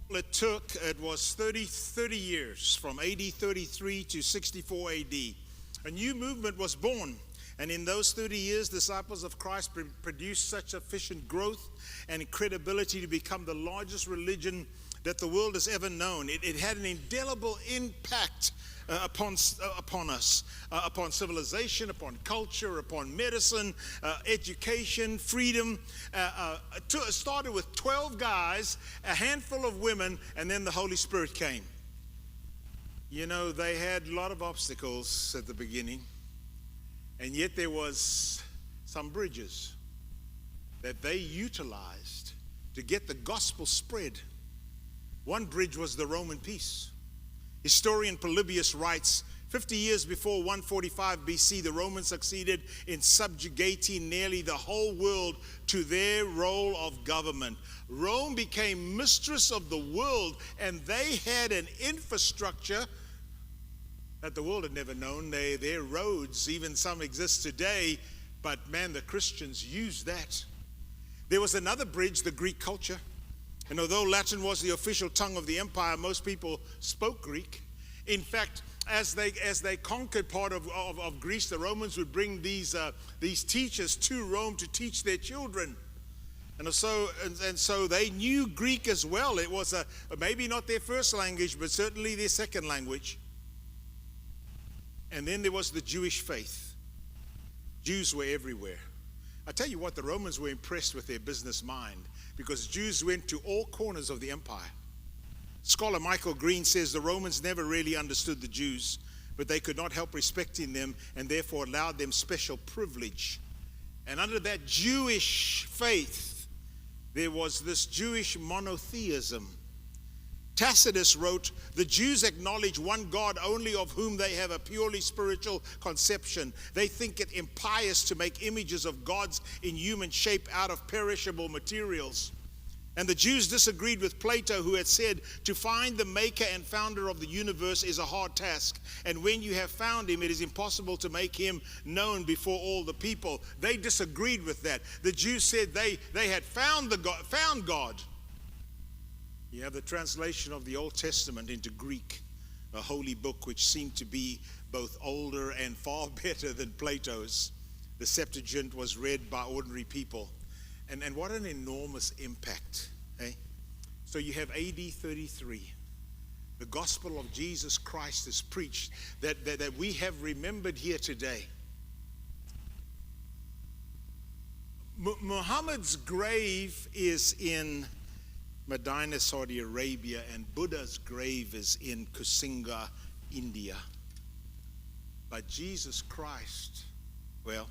It was 30 years, from AD 33 to 64 AD. A new movement was born. And in those 30 years, disciples of Christ produced such efficient growth and credibility to become the largest religion that the world has ever known. It had an indelible impact upon us, upon civilization, upon culture, upon medicine, education, freedom. It started with 12 guys, a handful of women, and then the Holy Spirit came. You know, they had a lot of obstacles at the beginning, and yet there was some bridges that they utilized to get the gospel spread. One bridge was the Roman peace. Historian Polybius writes, 50 years before 145 BC, the Romans succeeded in subjugating nearly the whole world to their role of government. Rome became mistress of the world, and they had an infrastructure that the world had never known. Their roads, even some exist today, but man, the Christians used that. There was another bridge, the Greek culture. And although Latin was the official tongue of the empire, most people spoke Greek. In fact, as they conquered part of Greece, the Romans would bring these teachers to Rome to teach their children. And so they knew Greek as well. It was maybe not their first language, but certainly their second language. And then there was the Jewish faith. Jews were everywhere. I tell you what, the Romans were impressed with their business mind, because Jews went to all corners of the empire. Scholar Michael Green says the Romans never really understood the Jews, but they could not help respecting them and therefore allowed them special privilege. And under that Jewish faith, there was this Jewish monotheism. Tacitus wrote, "The Jews acknowledge one God only, of whom they have a purely spiritual conception. They think it impious to make images of gods in human shape out of perishable materials." And the Jews disagreed with Plato, who had said, "To find the maker and founder of the universe is a hard task. And when you have found him, it is impossible to make him known before all the people." They disagreed with that. The Jews said they had found God. You have the translation of the Old Testament into Greek, a holy book which seemed to be both older and far better than Plato's. The Septuagint was read by ordinary people. And what an enormous impact. Eh? So you have AD 33. The gospel of Jesus Christ is preached that we have remembered here today. Muhammad's grave is in Medina, Saudi Arabia, and Buddha's grave is in Kusinga, India. But Jesus Christ, well,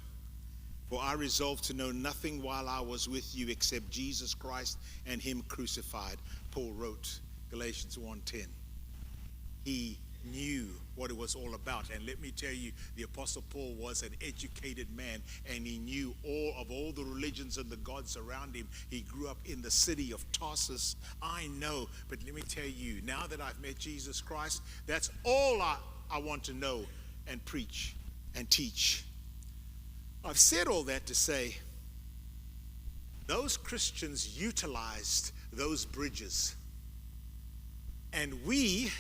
"For I resolved to know nothing while I was with you except Jesus Christ and him crucified," Paul wrote, Galatians 1:10. He knew what it was all about. And let me tell you, the Apostle Paul was an educated man, and he knew all the religions and the gods around him. He grew up in the city of Tarsus. I know, but let me tell you, now that I've met Jesus Christ, that's all I want to know and preach and teach. I've said all that to say, those Christians utilized those bridges. And we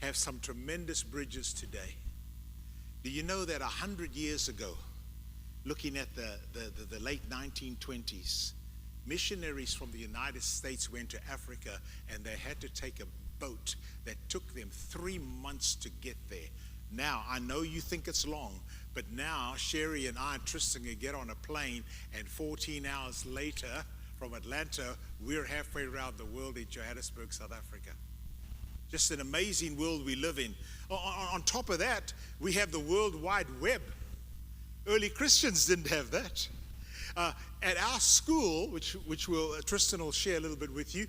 have some tremendous bridges today. Do you know that 100 years ago, looking at the late 1920s, missionaries from the United States went to Africa, and they had to take a boat that took them 3 months to get there. Now, I know you think it's long, but now Sherry and I and Tristan can get on a plane, and 14 hours later from Atlanta, we're halfway around the world in Johannesburg, South Africa. Just an amazing world we live in. On top of that, we have the World Wide Web. Early Christians didn't have that. At our school, which Tristan will share a little bit with you,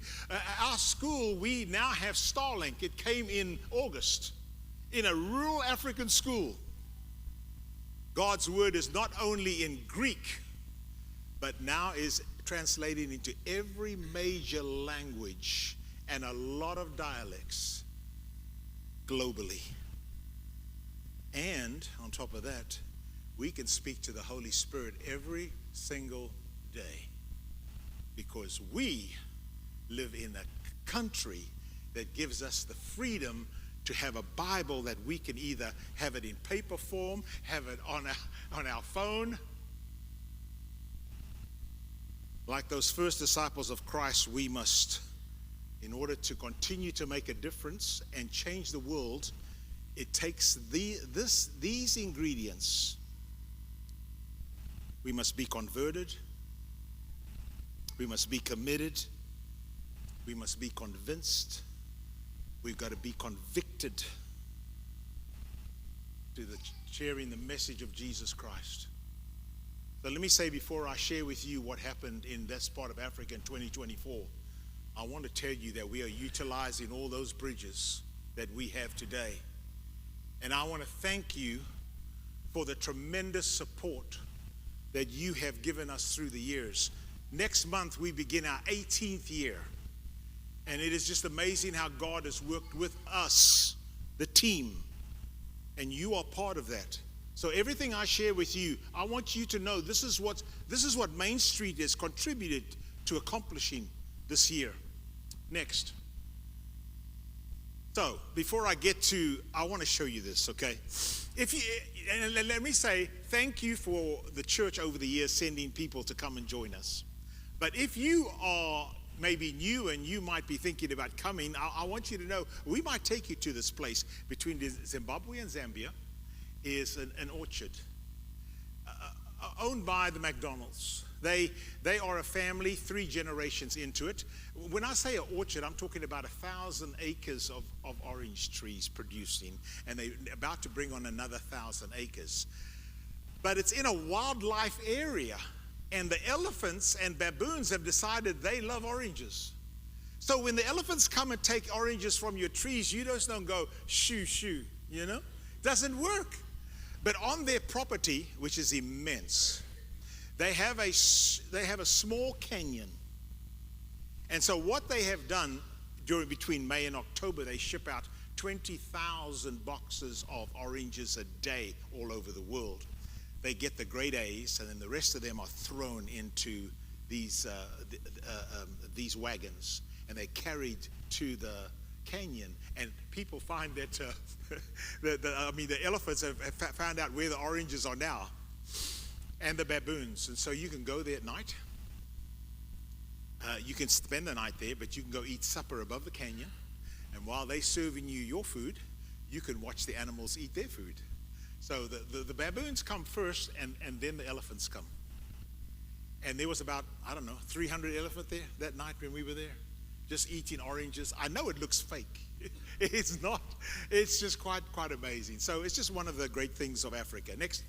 our school, we now have Starlink. It came in August in a rural African school. God's word is not only in Greek, but now is translated into every major language and a lot of dialects globally. And on top of that, we can speak to the Holy Spirit every single day, because we live in a country that gives us the freedom to have a Bible that we can either have it in paper form, have it on our phone. Like those first disciples of Christ, we must, in order to continue to make a difference and change the world, it takes these ingredients. We must be converted. We must be committed. We must be convinced. We've got to be convicted to sharing the message of Jesus Christ. So let me say, before I share with you what happened in this part of Africa in 2024, I want to tell you that we are utilizing all those bridges that we have today. And I want to thank you for the tremendous support that you have given us through the years. Next month, we begin our 18th year. And it is just amazing how God has worked with us, the team. And you are part of that. So everything I share with you, I want you to know this is what Main Street has contributed to accomplishing this year. Next. So before I get to, I want to show you this, okay? And let me say thank you for the church over the years sending people to come and join us. But if you are maybe new and you might be thinking about coming, I want you to know we might take you to this place between Zimbabwe and Zambia. Is an orchard owned by the McDonald's. They are a family, 3 generations into it. When I say an orchard, I'm talking about 1,000 acres of orange trees producing, and they're about to bring on another 1,000 acres. But it's in a wildlife area, and the elephants and baboons have decided they love oranges. So when the elephants come and take oranges from your trees, you just don't go, shoo, shoo, you know? Doesn't work. But on their property, which is immense, they have a small canyon. And so what they have done between May and October, they ship out 20,000 boxes of oranges a day all over the world. They get the grade A's, and then the rest of them are thrown into these wagons, and they're carried to the canyon. And people find that the elephants have found out where the oranges are now, and the baboons. And so you can go there at night. You can spend the night there, but you can go eat supper above the canyon. And while they're serving you your food, you can watch the animals eat their food. So the baboons come first, and then the elephants come. And there was about, 300 elephants there that night when we were there, just eating oranges. I know it looks fake. It's not. It's just quite amazing. So it's just one of the great things of Africa. Next.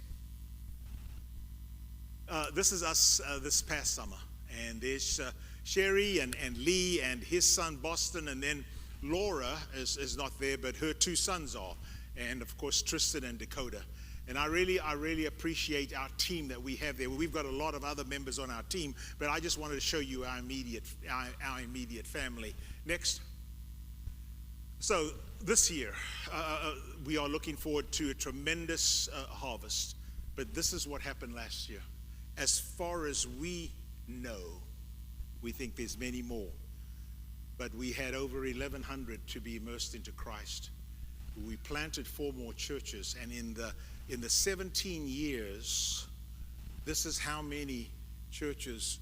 This is us this past summer. And there's Sherry and Lee and his son Boston, and then Laura is not there, but her 2 sons are. And of course Tristan and Dakota. And I really appreciate our team that we have there. We've got a lot of other members on our team, but I just wanted to show you our immediate family. Next. So this year, we are looking forward to a tremendous harvest. But this is what happened last year. As far as we know, we think there's many more. But we had over 1,100 to be immersed into Christ. We planted 4 more churches, and in the 17 years, this is how many churches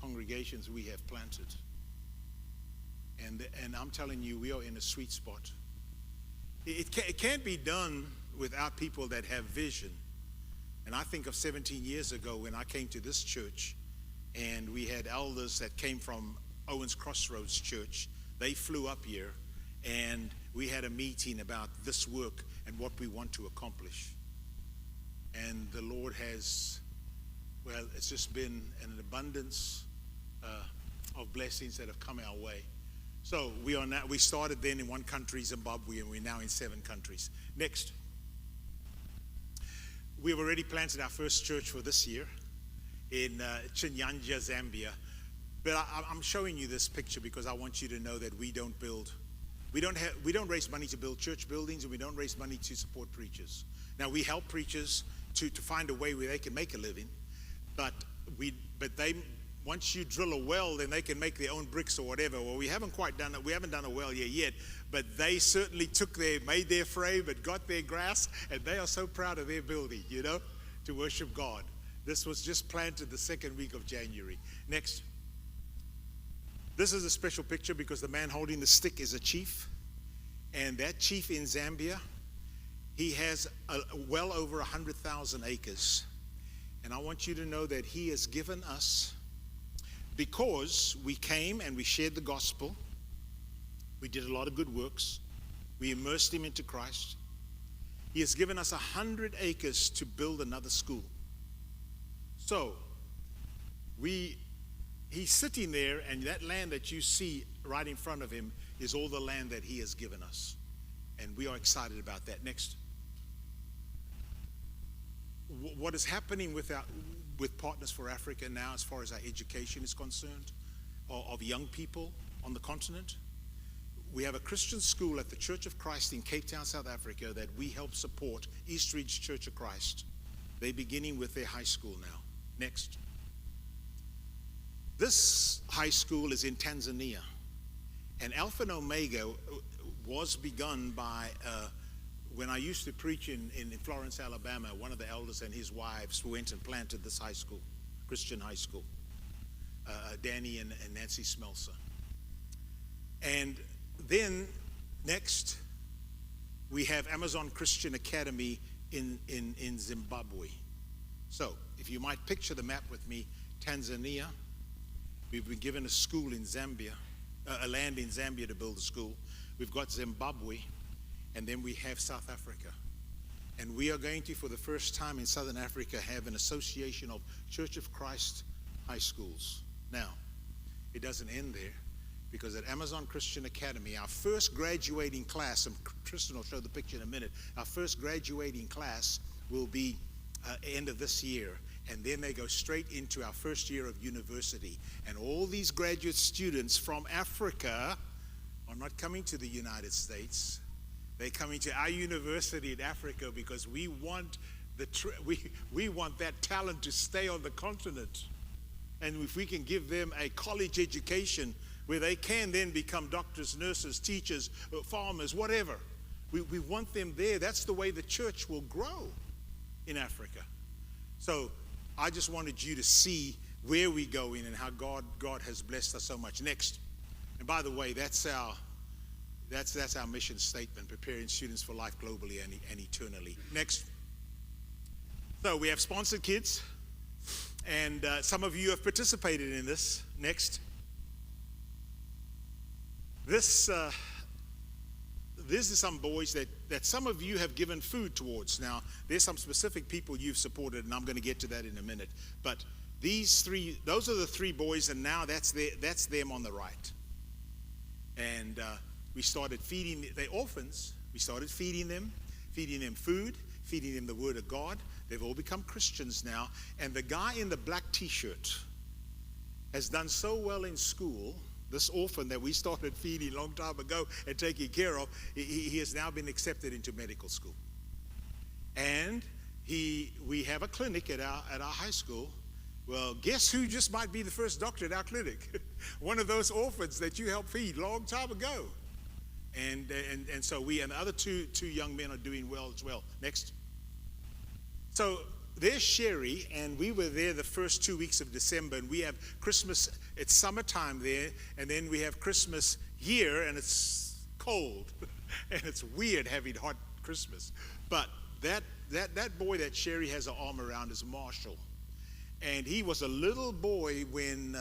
congregations we have planted. And I'm telling you, we are in a sweet spot. It can't be done without people that have vision. And I think of 17 years ago when I came to this church, and we had elders that came from Owens Crossroads Church. They flew up here, and we had a meeting about this work and what we want to accomplish. And the Lord has, it's just been an abundance of blessings that have come our way. So we started then in 1 country, Zimbabwe, and we're now in 7 countries. Next. We've already planted our first church for this year in Chinyanja, Zambia. But I'm showing you this picture because I want you to know that we don't raise money to build church buildings, and we don't raise money to support preachers. Now, we help preachers to find a way where they can make a living, but once you drill a well, then they can make their own bricks or whatever. Well, we haven't quite done it. We haven't done a well yet, but they certainly made their frame and got their grass, and they are so proud of their building, to worship God. This was just planted the second week of January. Next. This is a special picture because the man holding the stick is a chief, and that chief in Zambia, he has well over 100,000 acres. And I want you to know that he has given us, because we came and we shared the gospel, we did a lot of good works, we immersed him into Christ. He has given us 100 acres to build another school. So, he's sitting there, and that land that you see right in front of him is all the land that he has given us. And we are excited about that. Next. What is happening with Partners for Africa now, as far as our education is concerned, of young people on the continent? We have a Christian school at the Church of Christ in Cape Town, South Africa, that we help support, East Ridge Church of Christ. They're beginning with their high school now. Next. This high school is in Tanzania, and Alpha and Omega was begun by, when I used to preach in Florence, Alabama, one of the elders and his wives went and planted this high school, Christian high school, Danny and Nancy Smelser. And then next, we have Amazon Christian Academy in Zimbabwe. So, if you might picture the map with me, Tanzania, we've been given a school in Zambia, a land in Zambia to build a school. We've got Zimbabwe, and then we have South Africa. And we are going to, for the first time in Southern Africa, have an association of Church of Christ high schools. Now, it doesn't end there, because at Amazon Christian Academy, our first graduating class, and Tristan will show the picture in a minute, our first graduating class will be end of this year. And then they go straight into our first year of university. And all these graduate students from Africa are not coming to the United States. They're coming to our university in Africa because we want we want that talent to stay on the continent. And if we can give them a college education where they can then become doctors, nurses, teachers, farmers, whatever, we want them there. That's the way the church will grow in Africa. So I just wanted you to see where we're going and how God has blessed us so much. Next. And by the way, that's our mission statement, preparing students for life globally and eternally. Next. So we have sponsored kids, and some of you have participated in this. Next. This is some boys that some of you have given food towards. Now, there's some specific people you've supported, and I'm going to get to that in a minute. But those are the three boys, and now that's them on the right. And we started feeding, they're orphans. We started feeding them food, feeding them the Word of God. They've all become Christians now. And the guy in the black T-shirt has done so well in school. This orphan that we started feeding a long time ago and taking care of, he has now been accepted into medical school. And we have a clinic at our high school. Well, guess who just might be the first doctor at our clinic? One of those orphans that you helped feed a long time ago. And so we and the other two young men are doing well as well. Next. So there's Sherry, and we were there the first 2 weeks of December, and we have Christmas, it's summertime there, and then we have Christmas here, and it's cold, and it's weird having hot Christmas. But that boy that Sherry has an arm around is Marshall, and he was a little boy when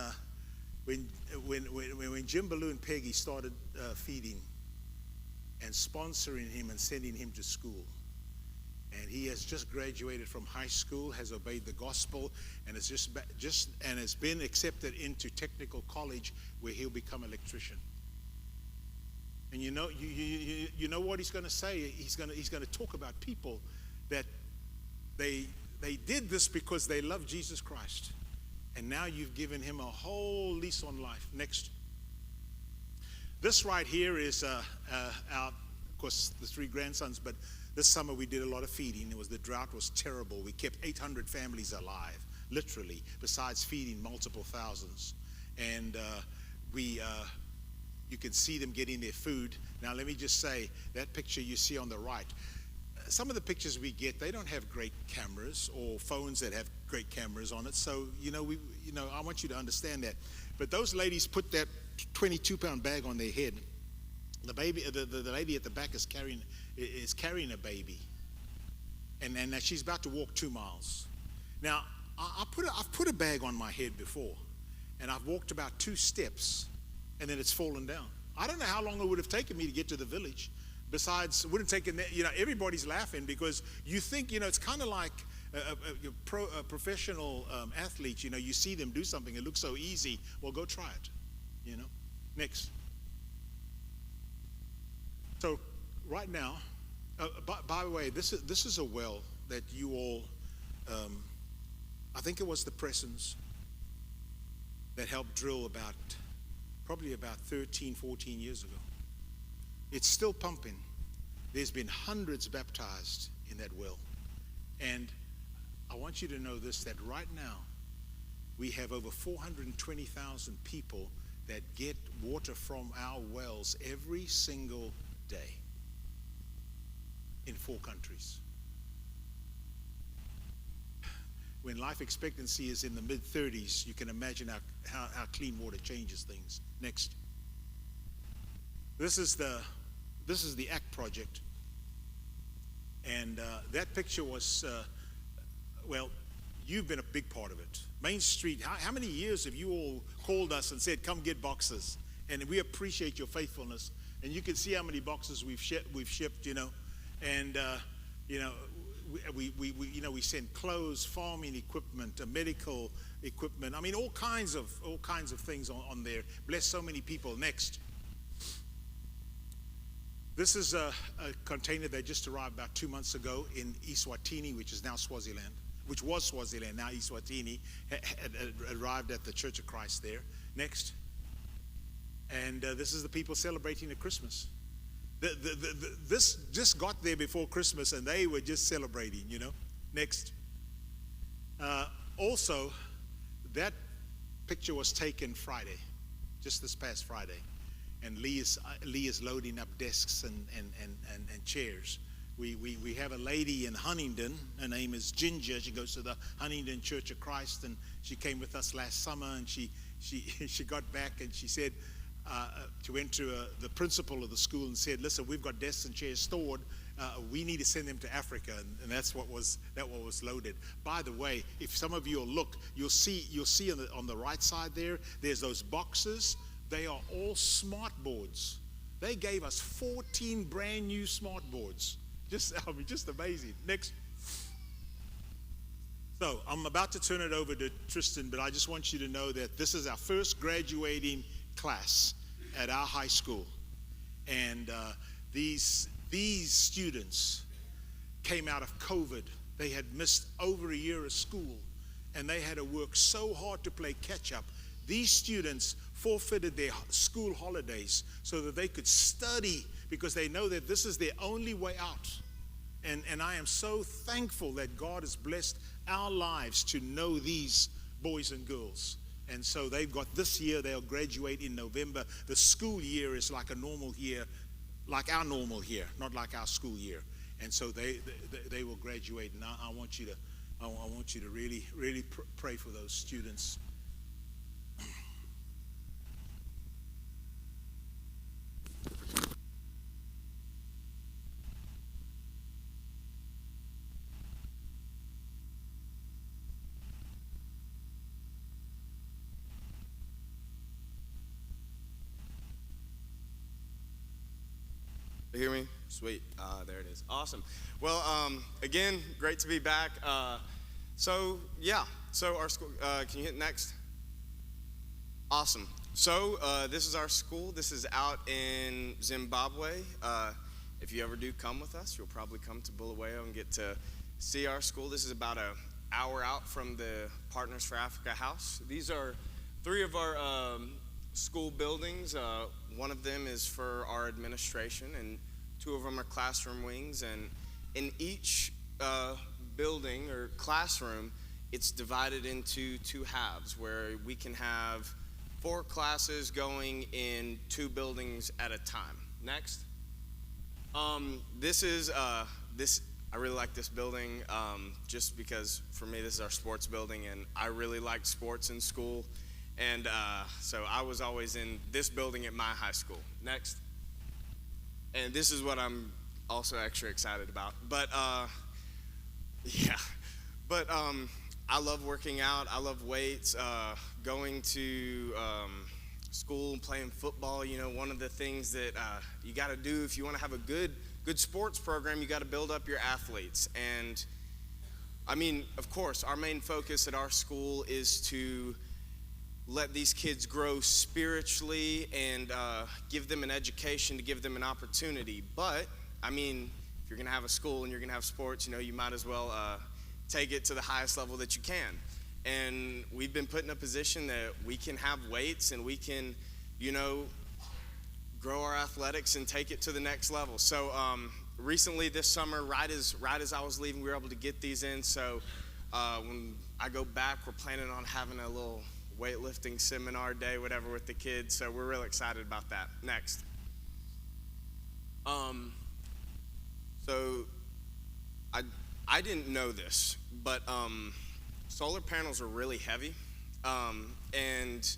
Jim Ballou and Peggy started feeding and sponsoring him and sending him to school. And he has just graduated from high school, has obeyed the gospel, and has been accepted into technical college where he'll become an electrician. And you know what he's going to say? He's going to talk about people that they did this because they love Jesus Christ, and now you've given him a whole lease on life. Next. This right here is our, of course, the three grandsons, but this summer we did a lot of feeding. The drought was terrible. We kept 800 families alive. literally, besides feeding multiple thousands. And you can see them getting their food. Now, let me just say, that picture you see on the right, some of the pictures we get, they don't have great cameras or phones that have great cameras on it. So, I want you to understand that. But those ladies put that 22-pound bag on their head. The baby, the lady at the back is carrying a baby, and she's about to walk 2 miles. Now, I've put a bag on my head before, and I've walked about 2 steps, and then it's fallen down. I don't know how long it would have taken me to get to the village. Besides, it wouldn't take everybody's laughing because you think, it's kind of like a professional athlete. You see them do something, it looks so easy. Well, go try it. Next. So right now, by the way, this is a well that you all, I think it was the Pressons that helped drill probably about 13, 14 years ago. It's still pumping. There's been hundreds baptized in that well. And I want you to know this, that right now we have over 420,000 people that get water from our wells every single day in 4 countries. When life expectancy is in the mid-30s, you can imagine how clean water changes things. Next. This is the ACT project, and that picture was, you've been a big part of it. Main Street, how many years have you all called us and said, come get boxes? And we appreciate your faithfulness. And you can see how many boxes we've shipped, and we send clothes, farming equipment, medical equipment. I mean, all kinds of things on there. Bless so many people. Next. This is a container that just arrived about 2 months ago in Eswatini, which is now Swaziland, which was Swaziland, now Eswatini, had arrived at the Church of Christ there. Next. And this is the people celebrating the Christmas. This just got there before Christmas, and they were just celebrating, Next. Also, that picture was taken Friday, just this past Friday. And Lee is loading up desks and chairs. We have a lady in Huntingdon. Her name is Ginger. She goes to the Huntingdon Church of Christ, and she came with us last summer. And she got back, and she said, she went to the principal of the school and said, "Listen, we've got desks and chairs stored. We need to send them to Africa," and that's what was loaded. By the way, if some of you will look, you'll see on the right side there. There's those boxes. They are all smart boards. They gave us 14 brand new smart boards. Just amazing. Next. So I'm about to turn it over to Tristan, but I just want you to know that this is our first graduating class at our high school, and these students came out of COVID. They had missed over a year of school, and they had to work so hard to play catch up. These students forfeited their school holidays so that they could study, because they know that this is their only way out. And I am so thankful that God has blessed our lives to know these boys and girls. And so they've got this year, they'll graduate in November. The school year is like a normal year, like our normal year, not like our school year. And so they will graduate. And I want you to really pray for those students. You hear me? Sweet. There it is. Awesome. Well, again, great to be back. So our school, can you hit next? Awesome. So this is our school. This is out in Zimbabwe. If you ever do come with us, you'll probably come to Bulawayo and get to see our school. This is about an hour out from the Partners for Africa house. These are 3 of our school buildings. One of them is for our administration, and 2 of them are classroom wings. And in each building or classroom it's divided into two halves where we can have 4 classes going in 2 buildings at a time. Next. This is this. I really like this building just because for me this is our sports building, and I really liked sports in school, and so I was always in this building at my high school. Next. And this is what I'm also extra excited about. But yeah, but I love working out. I love weights. Going to school and playing football. You know, one of the things that you got to do if you want to have a good sports program, you got to build up your athletes. And I mean, of course, our main focus at our school is to let these kids grow spiritually and give them an education, to give them an opportunity. But I mean, if you're going to have a school and you're going to have sports, you know, you might as well take it to the highest level that you can. And we've been put in a position that we can have weights and we can, you know, grow our athletics and take it to the next level. So recently this summer, right as I was leaving, we were able to get these in. So when I go back, we're planning on having a little weightlifting seminar day, whatever, with the kids. So we're really excited about that. Next. So I didn't know this, but solar panels are really heavy, and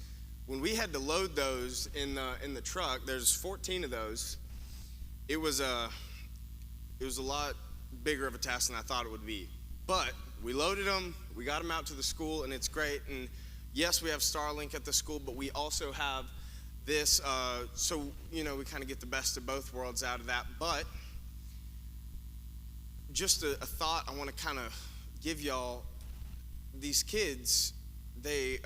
when we had to load those in the truck, there's 14 of those. It was a lot bigger of a task than I thought it would be. But we loaded them, we got them out to the school, and it's great. And yes, we have Starlink at the school, but we also have this, so you know, we kind of get the best of both worlds out of that. But just a thought I want to kind of give y'all. These kids, they're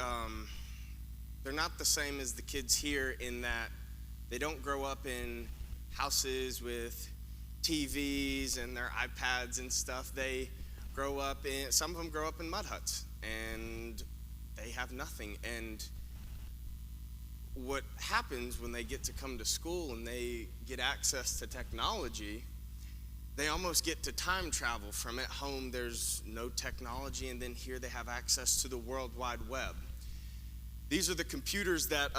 not the same as the kids here in that they don't grow up in houses with TVs and their iPads and stuff. They grow up in, some of them grow up in mud huts, and they have nothing. And what happens when they get to come to school and they get access to technology, they almost get to time travel from at home. There's no technology, and then here they have access to the World Wide Web. These are the computers that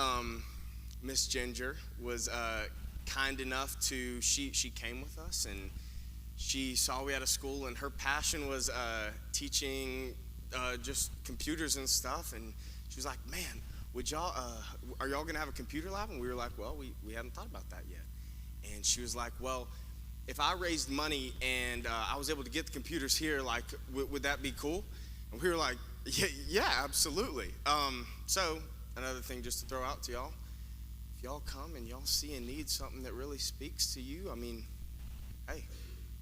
Miss Ginger was kind enough to, she came with us, and she saw we had a school, and her passion was teaching just computers and stuff, and she was like, man, would y'all, are y'all gonna have a computer lab? And we were like, well, we haven't thought about that yet. And she was like, well, if I raised money and I was able to get the computers here, like, would that be cool? And we were like, yeah, absolutely. So another thing just to throw out to y'all, if y'all come and y'all see and need something that really speaks to you, I mean, hey,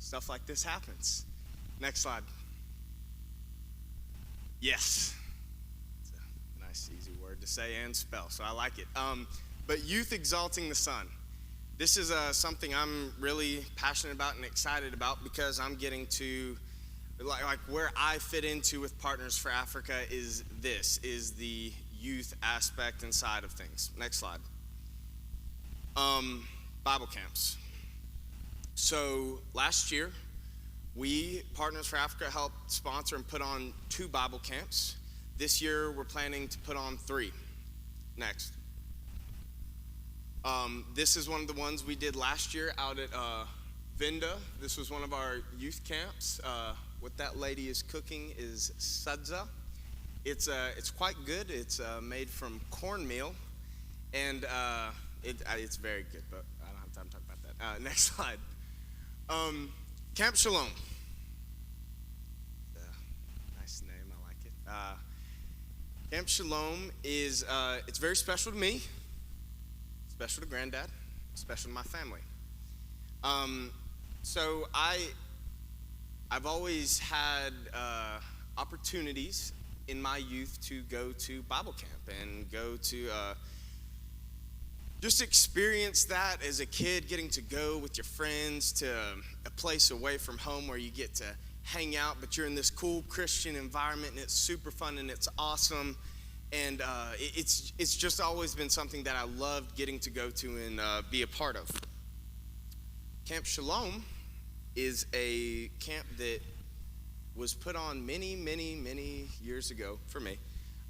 stuff like this happens. Next slide. Yes. It's a nice, easy word to say and spell, so I like it. But Youth Exalting the Son. This is something I'm really passionate about and excited about because I'm getting to, like where I fit into with Partners for Africa is the youth aspect and side of things. Next slide. Bible camps. So last year, we, Partners for Africa, helped sponsor and put on 2 Bible camps. This year, we're planning to put on 3. Next. This is one of the ones we did last year out at Vinda. This was one of our youth camps. What that lady is cooking is sadza. It's quite good. It's made from cornmeal, and it's very good, but I don't have time to talk about that. Next slide. Camp Shalom. Nice name, I like it. Camp Shalom is, it's very special to me, special to Granddad, special to my family. So I've always had opportunities in my youth to go to Bible camp and go to just experience that as a kid, getting to go with your friends to a place away from home where you get to hang out, but you're in this cool Christian environment, and it's super fun and it's awesome. And it's just always been something that I loved getting to go to and be a part of. Camp Shalom is a camp that was put on many, many, many years ago for me,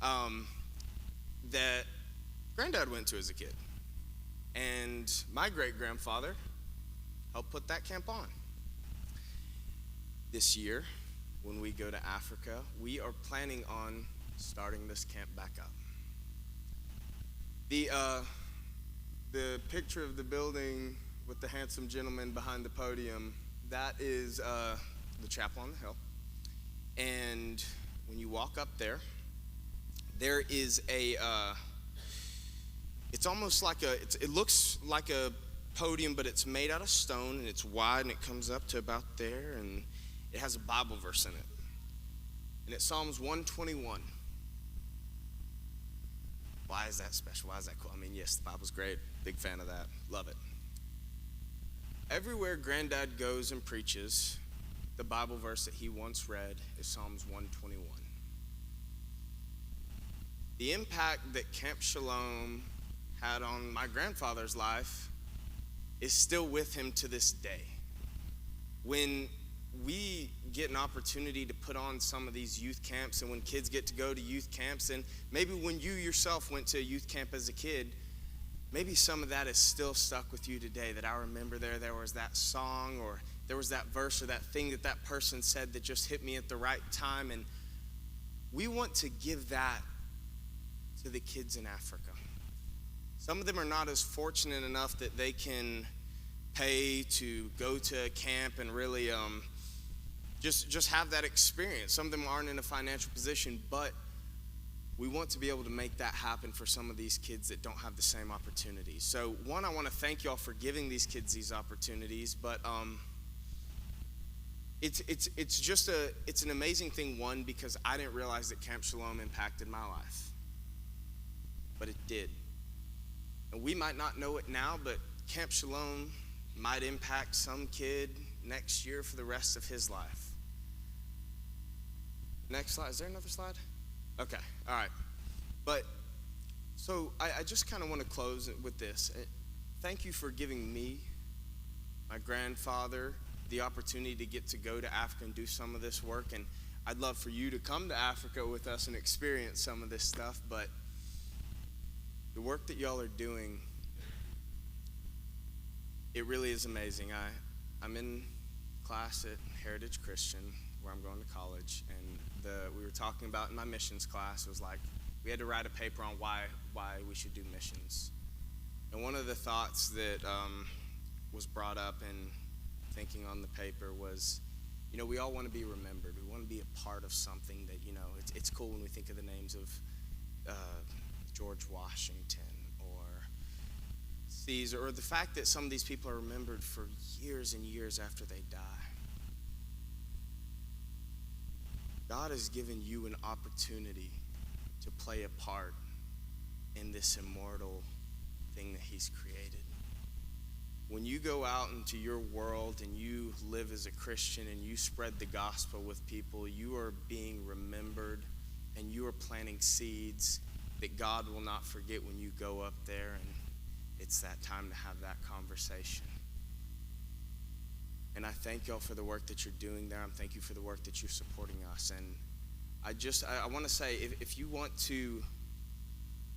that Granddad went to as a kid. And my great-grandfather helped put that camp on. This year, when we go to Africa, we are planning on starting this camp back up. The picture of the building with the handsome gentleman behind the podium, that is the chapel on the hill. And when you walk up there, there is it's almost like it looks like a podium, but it's made out of stone, and it's wide, and it comes up to about there, and it has a Bible verse in it. And it's Psalms 121. Why is that special? Why is that cool? I mean, yes, the Bible's great. Big fan of that. Love it. Everywhere Granddad goes and preaches, the Bible verse that he once read is Psalms 121. The impact that Camp Shalom had on my grandfather's life is still with him to this day. When we get an opportunity to put on some of these youth camps, and when kids get to go to youth camps, and maybe when you yourself went to a youth camp as a kid, maybe some of that is still stuck with you today, that I remember there was that song, or there was that verse, or that thing that person said that just hit me at the right time. And we want to give that to the kids in Africa. Some of them are not as fortunate enough that they can pay to go to a camp and really just have that experience. Some of them aren't in a financial position, but we want to be able to make that happen for some of these kids that don't have the same opportunities. So one, I want to thank y'all for giving these kids these opportunities, but it's an amazing thing, one, because I didn't realize that Camp Shalom impacted my life, but it did. And we might not know it now, but Camp Shalom might impact some kid next year for the rest of his life. Next slide. Is there another slide? Okay. All right. But so I just kind of want to close with this. Thank you for giving me, my grandfather, the opportunity to get to go to Africa and do some of this work. And I'd love for you to come to Africa with us and experience some of this stuff. But the work that y'all are doing, it really is amazing. I'm in class at Heritage Christian, where I'm going to college, and we were talking about in my missions class, it was like we had to write a paper on why we should do missions. And one of the thoughts that was brought up in thinking on the paper was, we all want to be remembered. We want to be a part of something that, it's cool when we think of the names of George Washington or Caesar, or the fact that some of these people are remembered for years and years after they die. God has given you an opportunity to play a part in this immortal thing that he's created. When you go out into your world and you live as a Christian and you spread the gospel with people, you are being remembered, and you are planting seeds that God will not forget when you go up there and it's that time to have that conversation. And I thank y'all for the work that you're doing there. I thank you for the work that you're supporting us. And I want to say, if you want to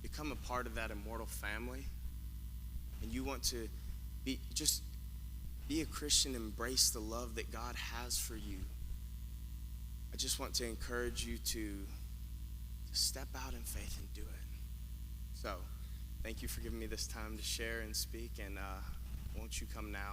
become a part of that immortal family, and you want to be a Christian, embrace the love that God has for you, I just want to encourage you to step out in faith and do it. So, thank you for giving me this time to share and speak, and won't you come now?